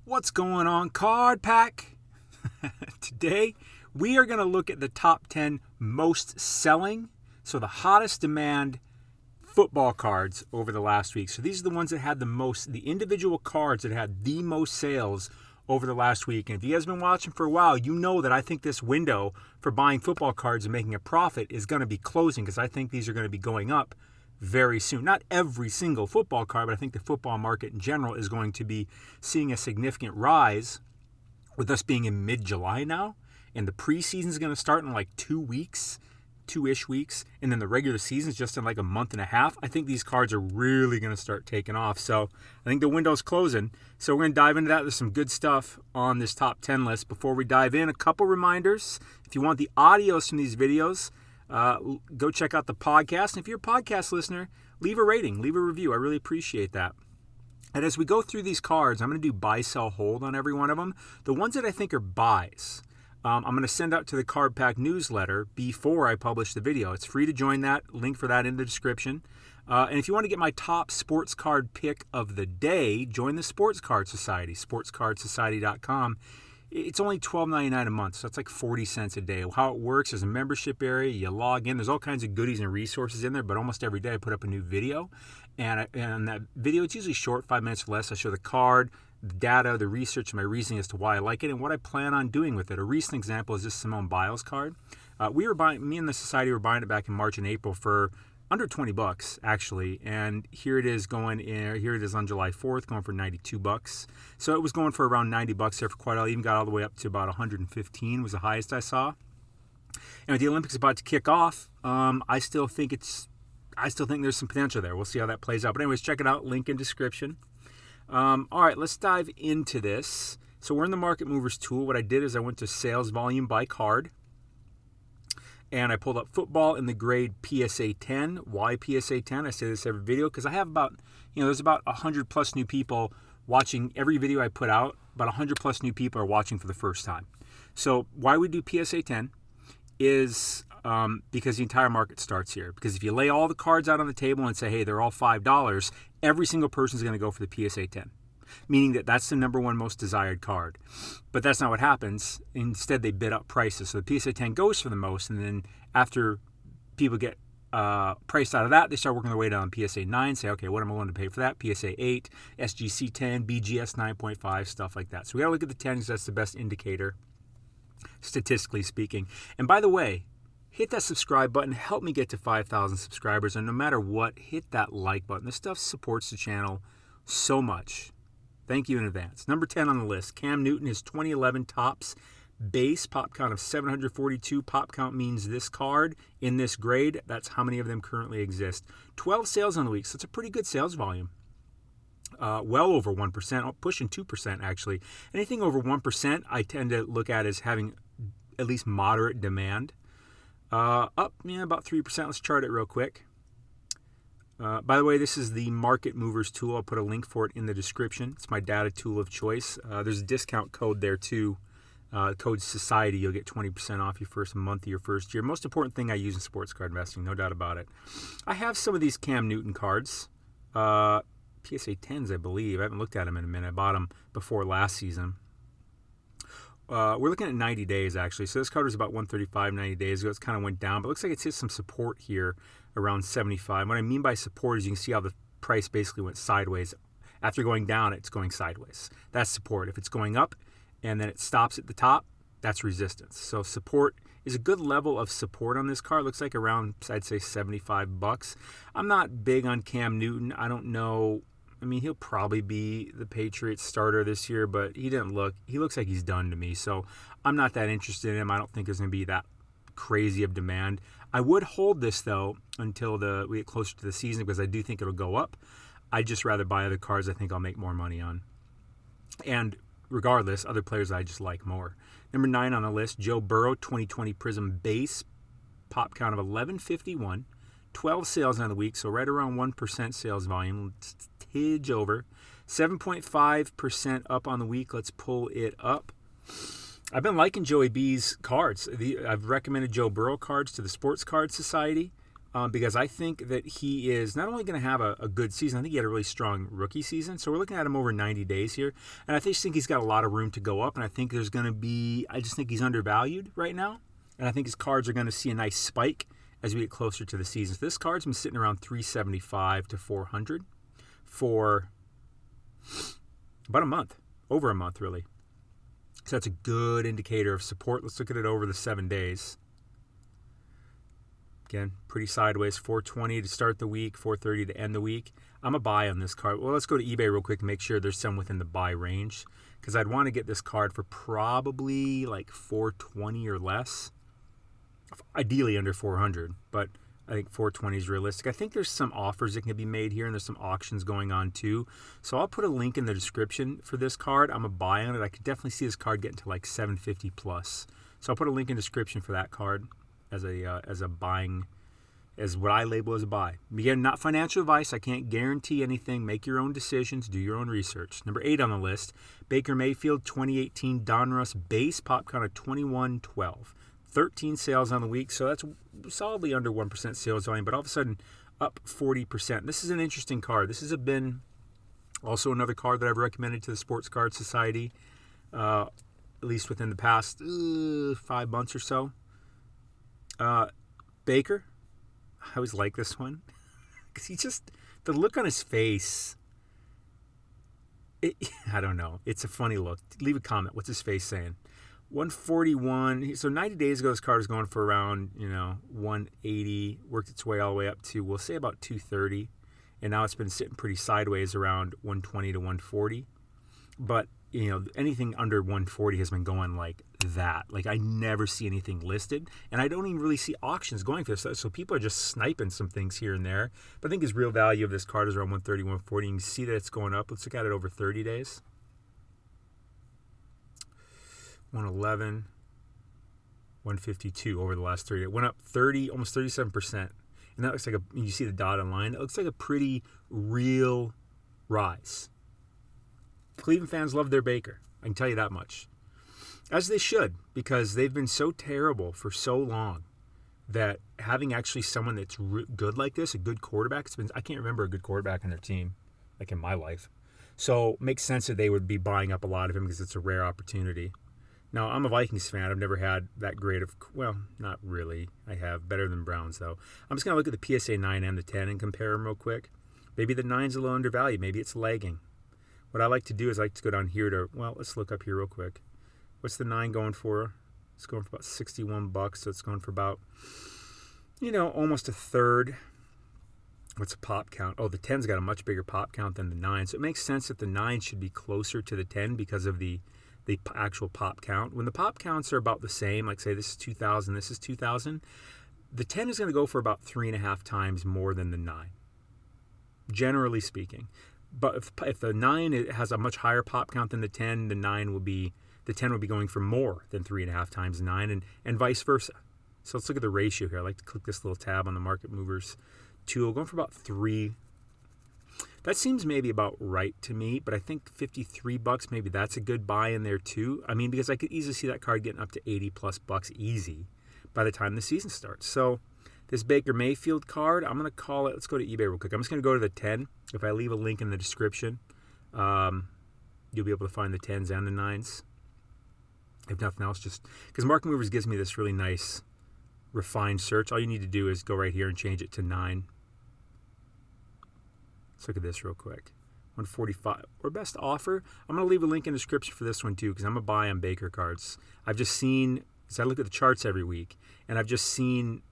What's going on, Card Pack? Today, we are going to look at the top 10 most selling, so the hottest demand football cards over the last week. So these are the ones that had the individual cards that had the most sales over the last week. And if you guys have been watching for a while, you know that I think this window for buying football cards and making a profit is going to be closing because I think these are going to be going up very soon. Not every single football card, but I think the football market in general is going to be seeing a significant rise with us being in mid-July now. And the preseason is going to start in like 2 weeks, 2-ish weeks. And then the regular season is just in like a month and a half. I think these cards are really going to start taking off. So I think the window's closing. So we're going to dive into that. There's some good stuff on this top 10 list. Before we dive in, a couple reminders. If you want the audios from these videos, go check out the podcast. And if you're a podcast listener, leave a rating, leave a review. I really appreciate that. And as we go through these cards, I'm going to do buy, sell, hold on every one of them. The ones that I think are buys, I'm going to send out to the Card Pack newsletter before I publish the video. It's free to join that. Link for that in the description. And if you want to get my top sports card pick of the day, join the Sports Card Society, SportsCardSociety.com. It's only $12.99 a month, so that's like 40 cents a day. How it works is a membership area. You log in. There's all kinds of goodies and resources in there, but almost every day I put up a new video. And that video, it's usually short, 5 minutes or less. I show the card, the data, the research, and my reasoning as to why I like it and what I plan on doing with it. A recent example is this Simone Biles card. Me and the society were buying it back in March and April for under $20 actually, and here it is on July 4th, going for $92. So it was going for around $90 there for quite a while. Even got all the way up to about 115 was the highest I saw. And with the Olympics about to kick off, I still think there's some potential there. We'll see how that plays out. But anyways, check it out. Link in description. All right, let's dive into this. So we're in the Market Movers tool. What I did is I went to sales volume by card. And I pulled up football in the grade PSA 10. Why PSA 10? I say this every video because I have there's about 100 plus new people watching every video I put out. About 100 plus new people are watching for the first time. So why we do PSA 10 is because the entire market starts here. Because if you lay all the cards out on the table and say, hey, they're all $5, every single person is going to go for the PSA 10. Meaning that's the number one most desired card. But that's not what happens. Instead, they bid up prices. So the PSA 10 goes for the most, and then after people get priced out of that, they start working their way down PSA 9, say, okay, what am I willing to pay for that? PSA 8, SGC 10, BGS 9.5, stuff like that. So we got to look at the 10 because that's the best indicator, statistically speaking. And by the way, hit that subscribe button. Help me get to 5,000 subscribers. And no matter what, hit that like button. This stuff supports the channel so much. Thank you in advance. Number 10 on the list, Cam Newton, his 2011 Topps base pop count of 742. Pop count means this card in this grade. That's how many of them currently exist. 12 sales on the week, so it's a pretty good sales volume. Well over 1%, pushing 2% actually. Anything over 1%, I tend to look at as having at least moderate demand. Up, about 3%. Let's chart it real quick. By the way, this is the Market Movers tool. I'll put a link for it in the description. It's my data tool of choice. There's a discount code there too. Code SOCIETY. You'll get 20% off your first month of your first year. Most important thing I use in sports card investing, no doubt about it. I have some of these Cam Newton cards. PSA 10s, I believe. I haven't looked at them in a minute. I bought them before last season. We're looking at 90 days, actually. So this card was about 135 90 days ago. It's kind of went down, but it looks like it's hit some support here around 75. What I mean by support is you can see how the price basically went sideways. After going down, it's going sideways. That's support. If it's going up and then it stops at the top, that's resistance. So support is a good level of support on this card. Looks like around, I'd say, $75. I'm not big on Cam Newton. I don't know. I mean, he'll probably be the Patriots starter this year, but he looks like he's done to me. So I'm not that interested in him. I don't think there's going to be that crazy of demand. I would hold this, though, until we get closer to the season because I do think it'll go up. I'd just rather buy other cards I think I'll make more money on. And regardless, other players I just like more. Number 9 on the list, Joe Burrow, 2020 Prism base, pop count of 1151. 12 sales on the week, so right around 1% sales volume. Let's tidge over. 7.5% up on the week. Let's pull it up. I've been liking Joey B's cards. I've recommended Joe Burrow cards to the Sports Card Society. because I think that he is not only going to have a good season, I think he had a really strong rookie season. So we're looking at him over 90 days here. And I just think he's got a lot of room to go up. And I think there's going to be, I just think he's undervalued right now. And I think his cards are going to see a nice spike as we get closer to the season. So this card's been sitting around 375 to 400 for about a month, over a month really. So that's a good indicator of support. Let's look at it over the 7 days. Again, pretty sideways, 420 to start the week, 430 to end the week. I'm a buy on this card. Well, let's go to eBay real quick and make sure there's some within the buy range, because I'd want to get this card for probably like 420 or less. Ideally under 400, but I think 420 is realistic. I think there's some offers that can be made here, and there's some auctions going on too. So I'll put a link in the description for this card. I'm a buy on it. I could definitely see this card getting to like 750 plus. So I'll put a link in the description for that card as a buying, as what I label as a buy. Again, not financial advice. I can't guarantee anything. Make your own decisions. Do your own research. Number 8 on the list, Baker Mayfield 2018 Donruss base pop count of 2112. 13 sales on the week, so that's solidly under 1% sales volume, but all of a sudden up 40%. This is an interesting card. This has been also another card that I've recommended to the Sports Card Society, at least within the past 5 months or so. Baker, I always like this one because he just, the look on his face, I don't know. It's a funny look. Leave a comment. What's his face saying? 141. So 90 days ago, this card was going for around, 180. Worked its way all the way up to, we'll say about 230. And now it's been sitting pretty sideways around 120 to 140. But, anything under 140 has been going like that. Like, I never see anything listed. And I don't even really see auctions going for this. So people are just sniping some things here and there. But I think his real value of this card is around 130, 140. You can see that it's going up. Let's look at it over 30 days. 111, 152 over the last 30. It went up 30, almost 37%. And that looks like you see the dotted line. It looks like a pretty real rise. Cleveland fans love their Baker. I can tell you that much. As they should, because they've been so terrible for so long that having actually someone that's good like this, a good quarterback, I can't remember a good quarterback on their team, like in my life. So it makes sense that they would be buying up a lot of him because it's a rare opportunity. Now, I'm a Vikings fan. I've never had that great of, well, not really. I have better than Browns, though. I'm just going to look at the PSA 9 and the 10 and compare them real quick. Maybe the 9's a little undervalued. Maybe it's lagging. What I like to do is I like to go down here to, well, let's look up here real quick. What's the 9 going for? It's going for about $61, so it's going for about, almost a third. What's a pop count? Oh, the 10's got a much bigger pop count than the 9, so it makes sense that the 9 should be closer to the 10 because of the actual pop count. When the pop counts are about the same, like say this is 2,000, this is 2,000, the 10 is going to go for about 3.5 times more than the 9, generally speaking. But if the 9 has a much higher pop count than the 10, the 10 will be going for more than 3.5 times the 9, and vice versa. So let's look at the ratio here. I like to click this little tab on the Market Movers tool, going for about 3. That seems maybe about right to me, but I think $53, maybe that's a good buy in there too. I mean, because I could easily see that card getting up to $80+ easy by the time the season starts. So this Baker Mayfield card, I'm going to call it, let's go to eBay real quick. I'm just going to go to the 10. If I leave a link in the description, you'll be able to find the 10s and the 9s. If nothing else, just because Market Movers gives me this really nice refined search. All you need to do is go right here and change it to 9. Let's look at this real quick. 145 or best offer. I'm going to leave a link in the description for this one too, because I'm a buy on Baker cards. I've just seen, as I look at the charts every week, and I've just seen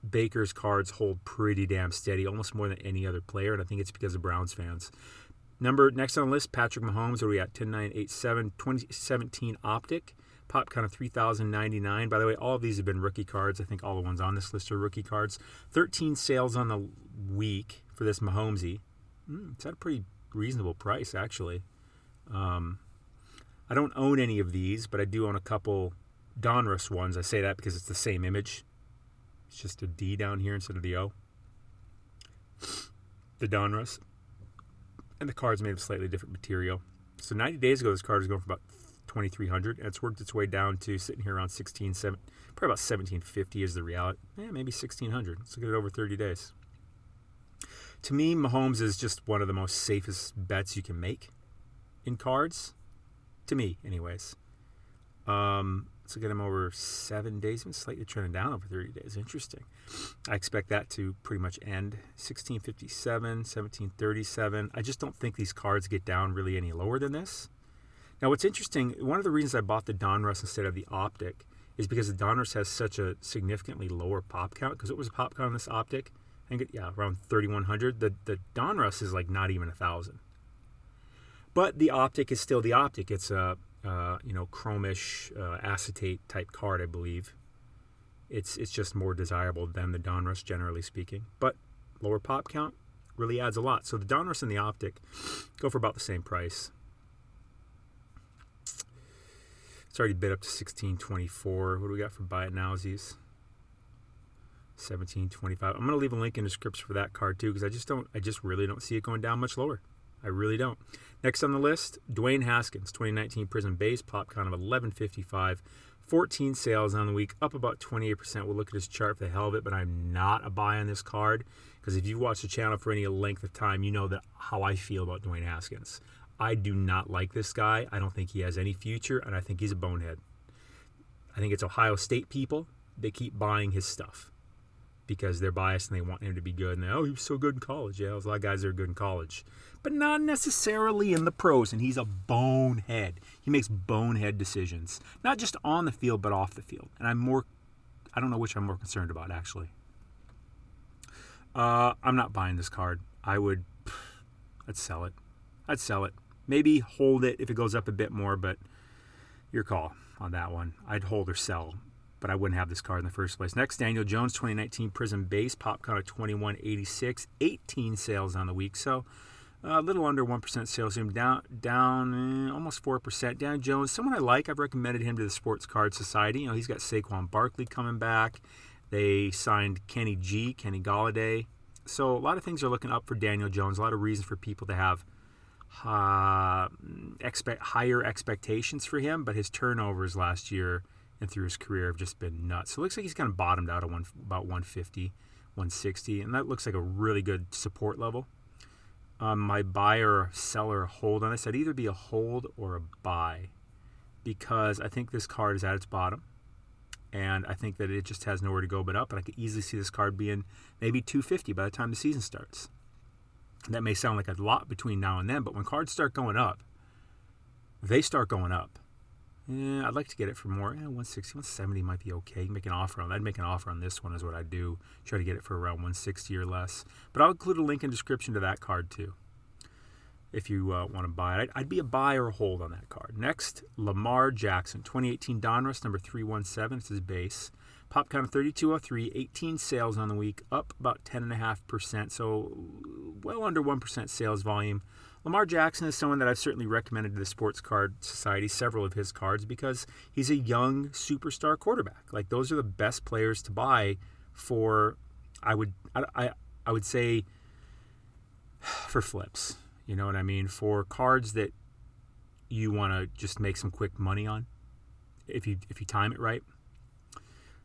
Baker's cards hold pretty damn steady, almost more than any other player, and I think it's because of Browns fans. Next on the list, Patrick Mahomes. What are we at? 10987 2017 Optic. Pop count of 3,099. By the way, all of these have been rookie cards. I think all the ones on this list are rookie cards. 13 sales on the week for this Mahomesy. It's at a pretty reasonable price, actually. I don't own any of these, but I do own a couple Donruss ones. I say that because it's the same image. It's just a D down here instead of the O. The Donruss. And the card's made of slightly different material. So 90 days ago, this card was going for about $2,300, and it's worked its way down to sitting here around 16, probably about $1,750 is the reality. Maybe $1,600. Let's look at it over 30 days. To me, Mahomes is just one of the most safest bets you can make in cards. To me, anyways. Let's look at him over 7 days. Even slightly trending down over 30 days. Interesting. I expect that to pretty much end 1657, 1737. I just don't think these cards get down really any lower than this. Now, what's interesting, one of the reasons I bought the Donruss instead of the Optic is because the Donruss has such a significantly lower pop count. Because what was the pop count on this Optic? I think around 3,100. The Donruss is like not even 1,000. But the Optic is still the Optic. It's a chromish acetate type card, I believe. It's just more desirable than the Donruss, generally speaking. But lower pop count really adds a lot. So the Donruss and the Optic go for about the same price. It's already bid up to 1624. What do we got for buy it nowsies? 1725. I'm going to leave a link in the description for that card too, because I just really don't see it going down much lower. I really don't. Next on the list, Dwayne Haskins, 2019 Prism base, pop count of 1155, 14 sales on the week, up about 28%. We'll look at his chart for the hell of it, but I'm not a buy on this card, because if you've watched the channel for any length of time, you know that how I feel about Dwayne Haskins. I do not like this guy. I don't think he has any future, and I think he's a bonehead. I think it's Ohio State people. They keep buying his stuff because they're biased and they want him to be good. And he was so good in college. Yeah, there's a lot of guys that are good in college, but not necessarily in the pros. And he's a bonehead. He makes bonehead decisions, not just on the field, but off the field. And I don't know which I'm more concerned about, actually. I'm not buying this card. I'd sell it. I'd sell it. Maybe hold it if it goes up a bit more, but your call on that one. I'd hold or sell, but I wouldn't have this card in the first place. Next, Daniel Jones, 2019 Prism base, pop count of 2186, 18 sales on the week. So a little under 1% sales. Down almost 4%. Daniel Jones, someone I like. I've recommended him to the Sports Card Society. He's got Saquon Barkley coming back. They signed Kenny Golladay. So a lot of things are looking up for Daniel Jones. A lot of reasons for people to have higher expectations for him, but his turnovers last year and through his career have just been nuts. So it looks like he's kind of bottomed out at about 150, 160, and that looks like a really good support level. My buyer, seller, hold on this. I'd either be a hold or a buy because I think this card is at its bottom, and I think that it just has nowhere to go but up, and I could easily see this card being maybe 250 by the time the season starts. That may sound like a lot between now and then, but when cards start going up, they start going up. I'd like to get it for more. 160, 170 might be okay. Make an offer on. I'd make an offer on this one is what I'd do. Try to get it for around 160 or less. But I'll include a link in the description to that card too, if you want to buy it. I'd be a buy or a hold on that card. Next, Lamar Jackson, 2018 Donruss, number 317. It's his base. Pop count of 3203, 18 sales on the week, up about 10.5%, so well under 1% sales volume. Lamar Jackson is someone that I've certainly recommended to the Sports Card Society, several of his cards, because he's a young superstar quarterback. Like, those are the best players to buy for, I would say, for flips. You know what I mean? For cards that you want to just make some quick money on, if you time it right.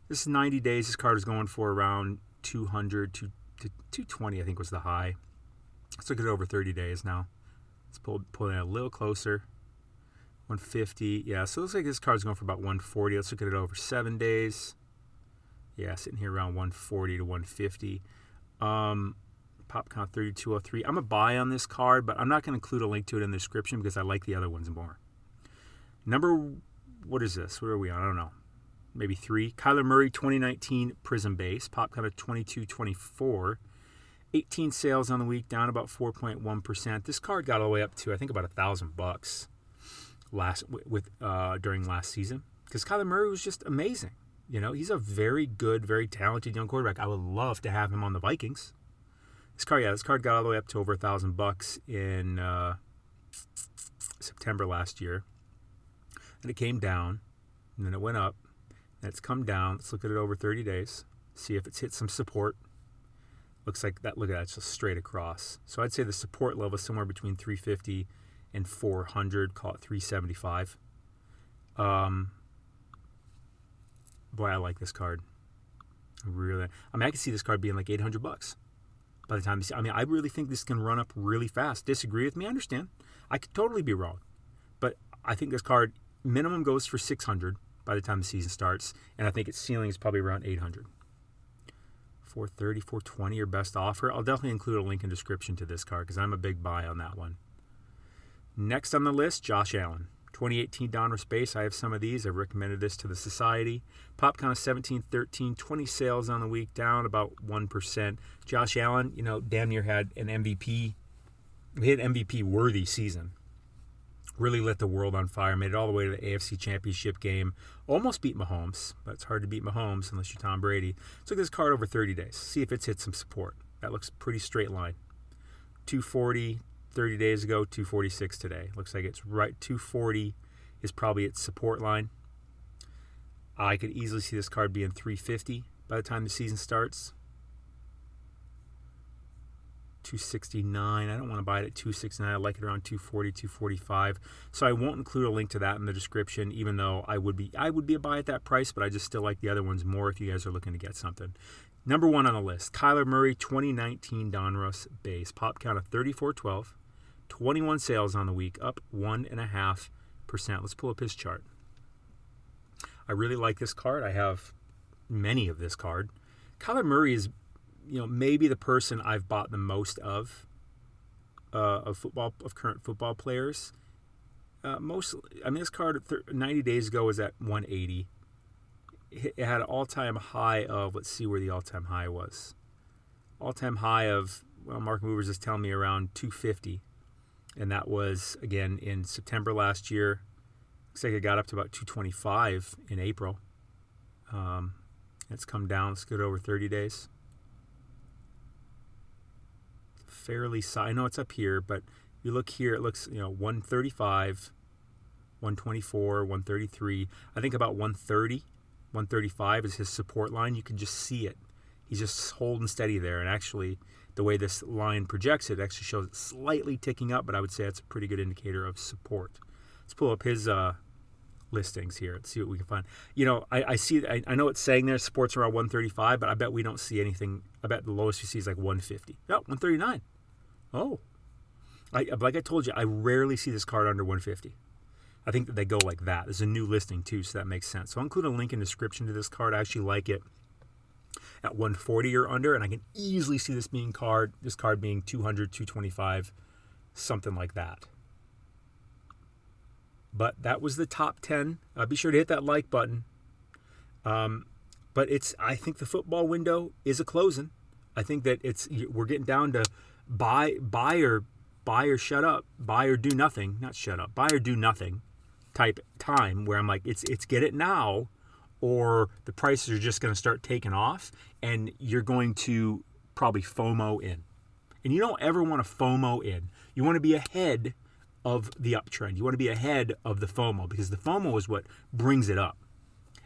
This is 90 days. This card is going for around 200 to 220, I think was the high. Let's look at it over 30 days now. Let's pull it a little closer. 150. Yeah, so it looks like this card's going for about 140. Let's look at it over 7 days. Yeah, sitting here around 140 to 150. Pop count 3203. I'm a buy on this card, but I'm not going to include a link to it in the description because I like the other ones more. What is this? What are we on? I don't know. Maybe 3. Kyler Murray, 2019 Prism base, pop count of 2224, 18 sales on the week, down about 4.1%. This card got all the way up to I think about $1,000 during last season because Kyler Murray was just amazing. He's a very good, very talented young quarterback. I would love to have him on the Vikings. This card got all the way up to over $1,000 in September last year, and it came down, and then it went up. It's come down. Let's look at it over 30 days. See if it's hit some support. Looks like that. Look at that. It's just straight across. So I'd say the support level is somewhere between 350 and 400. Call it 375. Boy, I like this card. Really, I mean, I could see this card being like $800 by the time you see. I mean, I really think this can run up really fast. Disagree with me? I understand. I could totally be wrong, but I think this card minimum goes for $600 by the time the season starts, and I think its ceiling is probably around $800. $430, $420, your best offer. I'll definitely include a link in description to this card because I'm a big buy on that one. Next on the list, Josh Allen. 2018 Donruss base. I have some of these. I've recommended this to the society. Pop count of 1713, 20 sales on the week, down about 1%. Josh Allen, damn near had an MVP. He had an MVP-worthy season. Really lit the world on fire. Made it all the way to the AFC Championship game. Almost beat Mahomes, but it's hard to beat Mahomes unless you're Tom Brady. Let's look at this card over 30 days. See if it's hit some support. That looks pretty straight line. 240 30 days ago, 246 today. Looks like it's right. 240 is probably its support line. I could easily see this card being 350 by the time the season starts. 269. I don't want to buy it at 269. I like it around 240, 245. So I won't include a link to that in the description, even though I would be a buy at that price, but I just still like the other ones more if you guys are looking to get something. Number one on the list, Kyler Murray, 2019 Donruss base. Pop count of 3412. 21 sales on the week, up 1.5%. Let's pull up his chart. I really like this card. I have many of this card. Kyler Murray is, maybe the person I've bought the most of current football players. This card 90 days ago was at 180. It had an all-time high of, let's see where the all-time high was. All-time high of, Mark Movers is telling me around 250. And that was, again, in September last year. Looks like it got up to about 225 in April. It's come down. Let's go to over 30 days. I know it's up here, but if you look here, it looks, 135, 124, 133. I think about 130, 135 is his support line. You can just see it. He's just holding steady there. And actually, the way this line projects it actually shows it slightly ticking up, but I would say that's a pretty good indicator of support. Let's pull up his listings here. Let's see what we can find. I know it's saying there support's around 135, but I bet we don't see anything. I bet the lowest we see is like 150. Oh, 139. Oh. Like I told you, I rarely see this card under 150. I think that they go like that. There's a new listing too, so that makes sense. So I'll include a link in the description to this card. I actually like it at 140 or under, and I can easily see this card being 200, 225, something like that. But that was the top 10. Be sure to hit that like button. But I think the football window is a closing. I think that we're getting down to buy or shut up, buy or do nothing, not shut up, buy or do nothing type time where I'm like, it's get it now, or the prices are just going to start taking off and you're going to probably FOMO in. And you don't ever want to FOMO in. You want to be ahead of the uptrend. You want to be ahead of the FOMO, because the FOMO is what brings it up.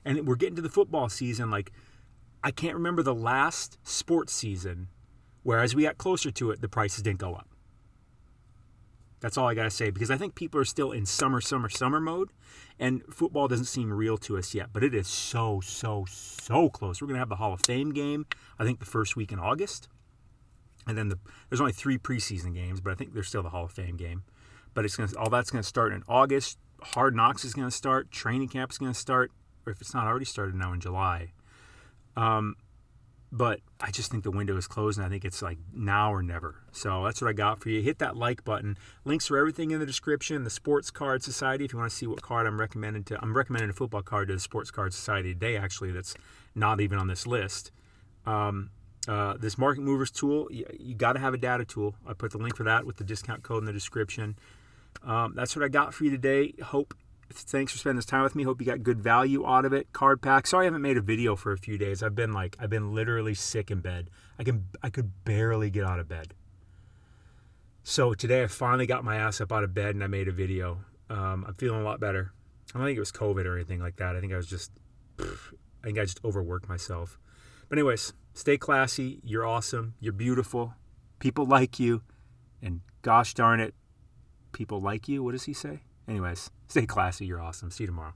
And we're getting to the football season. Like, I can't remember the last sports season where as we got closer to it, the prices didn't go up. That's all I got to say, because I think people are still in summer mode, and football doesn't seem real to us yet, but it is so close. We're going to have the Hall of Fame game, I think the first week in August. And then there's only 3 preseason games, but I think there's still the Hall of Fame game. But all that's going to start in August. Hard Knocks is going to start. Training camp is going to start, or if it's not already started now, in July. But I just think the window is closed, and I think it's like now or never. So that's what I got for you. Hit that like button. Links for everything in the description. The Sports Card Society, if you want to see what card I'm recommending a football card to the Sports Card Society today, actually, that's not even on this list. This Market Movers tool, you got to have a data tool. I put the link for that with the discount code in the description. That's what I got for you today. Thanks for spending this time with me. Hope you got good value out of it. Card pack. Sorry I haven't made a video for a few days. I've been literally sick in bed. I could barely get out of bed. So today I finally got my ass up out of bed and I made a video. I'm feeling a lot better. I don't think it was COVID or anything like that. I think I just overworked myself. But anyways, stay classy. You're awesome. You're beautiful. People like you. And gosh darn it, people like you. What does he say? Anyways, stay classy. You're awesome. See you tomorrow.